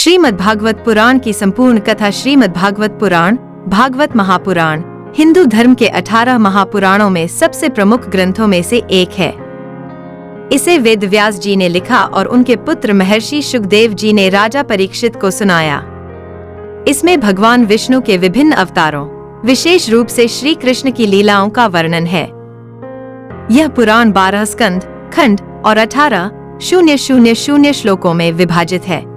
श्रीमद्भागवत पुराण की संपूर्ण कथा श्रीमद्भागवत पुराण, भागवत महापुराण, हिंदू धर्म के 18 महापुराणों में सबसे प्रमुख ग्रंथों में से एक है। इसे वेद व्यास जी ने लिखा और उनके पुत्र महर्षि शुकदेव जी ने राजा परीक्षित को सुनाया। इसमें भगवान विष्णु के विभिन्न अवतारों, विशेष रूप से श्री कृष्ण की लीलाओं का वर्णन है। यह पुराण 12 स्कंद, खंड और 18,000 श्लोकों में विभाजित है।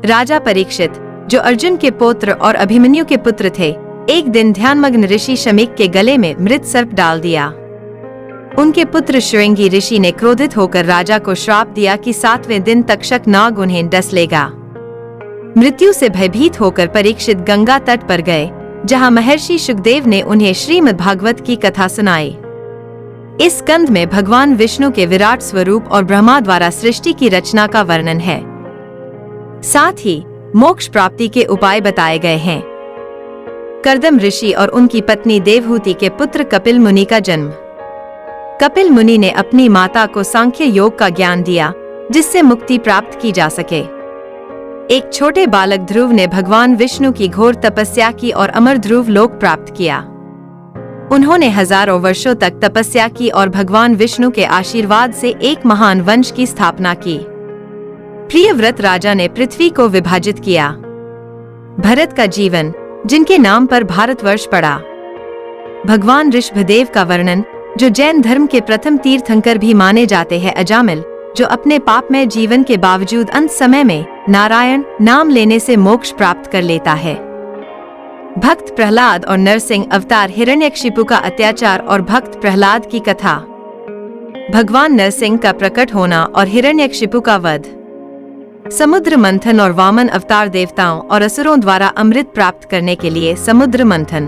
राजा परीक्षित, जो अर्जुन के पौत्र और अभिमन्यु के पुत्र थे, एक दिन ध्यानमग्न ऋषि शमीक के गले में मृत सर्प डाल दिया। उनके पुत्र श्रृंगी ऋषि ने क्रोधित होकर राजा को श्राप दिया कि 7वें दिन तक्षक नाग उन्हें डस लेगा। मृत्यु से भयभीत होकर परीक्षित गंगा तट पर गए, जहां महर्षि शुकदेव ने उन्हें श्रीमद्भागवत की कथा सुनाई। इस स्कंद में भगवान विष्णु के विराट स्वरूप और ब्रह्मा द्वारा सृष्टि की रचना का वर्णन है। साथ ही मोक्ष प्राप्ति के उपाय बताए गए हैं। कर्दम ऋषि और उनकी पत्नी देवहूति के पुत्र कपिल मुनि का जन्म। कपिल मुनि ने अपनी माता को सांख्य योग का ज्ञान दिया, जिससे मुक्ति प्राप्त की जा सके। एक छोटे बालक ध्रुव ने भगवान विष्णु की घोर तपस्या की और अमर ध्रुव लोक प्राप्त किया। उन्होंने हजारों वर्षों तक तपस्या की और भगवान विष्णु के आशीर्वाद से एक महान वंश की स्थापना की। प्रियव्रत राजा ने पृथ्वी को विभाजित किया। भरत का जीवन, जिनके नाम पर भारतवर्ष पड़ा। भगवान ऋषभदेव का वर्णन, जो जैन धर्म के प्रथम तीर्थंकर भी माने जाते हैं। अजामिल, जो अपने पापमय जीवन के बावजूद अंत समय में नारायण नाम लेने से मोक्ष प्राप्त कर लेता है। भक्त प्रहलाद और नरसिंह अवतार, हिरण्यकशिपु का अत्याचार और भक्त प्रहलाद की कथा। भगवान नरसिंह का प्रकट होना और हिरण्यकशिपु का वध। समुद्र मंथन और वामन अवतार, देवताओं और असुरों द्वारा अमृत प्राप्त करने के लिए समुद्र मंथन।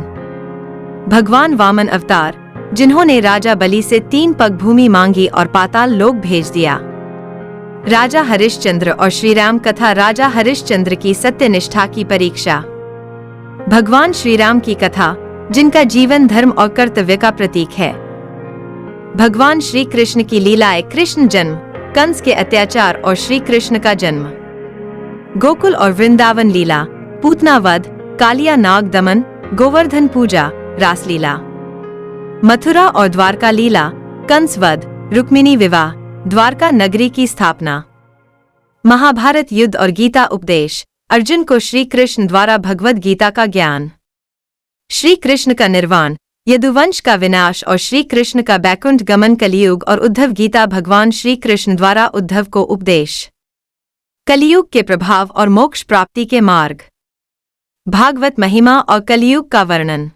भगवान वामन अवतार, जिन्होंने राजा बलि से 3 पग भूमि मांगी और पाताल लोक भेज दिया। राजा हरिश्चंद्र और श्रीराम कथा, राजा हरिश्चंद्र की सत्यनिष्ठा की परीक्षा। भगवान श्रीराम की कथा, जिनका जीवन धर्म और कर्तव्य का प्रतीक है। भगवान श्री कृष्ण की लीलाएं, कृष्ण जन्म, कंस के अत्याचार और श्री कृष्ण का जन्म। गोकुल और वृंदावन लीला, पूतना वध, कालिया नाग दमन, गोवर्धन पूजा, रासलीला। मथुरा और द्वारका लीला, कंस वध, रुक्मिणी विवाह, द्वारका नगरी की स्थापना। महाभारत युद्ध और गीता उपदेश, अर्जुन को श्री कृष्ण द्वारा भगवद गीता का ज्ञान। श्री कृष्ण का निर्वाण, यदुवंश का विनाश और श्री कृष्ण का बैकुंठ गमन, कलियुग और उद्धव गीता, भगवान श्री कृष्ण द्वारा उद्धव को उपदेश। कलियुग के प्रभाव और मोक्ष प्राप्ति के मार्ग। भागवत महिमा और कलियुग का वर्णन।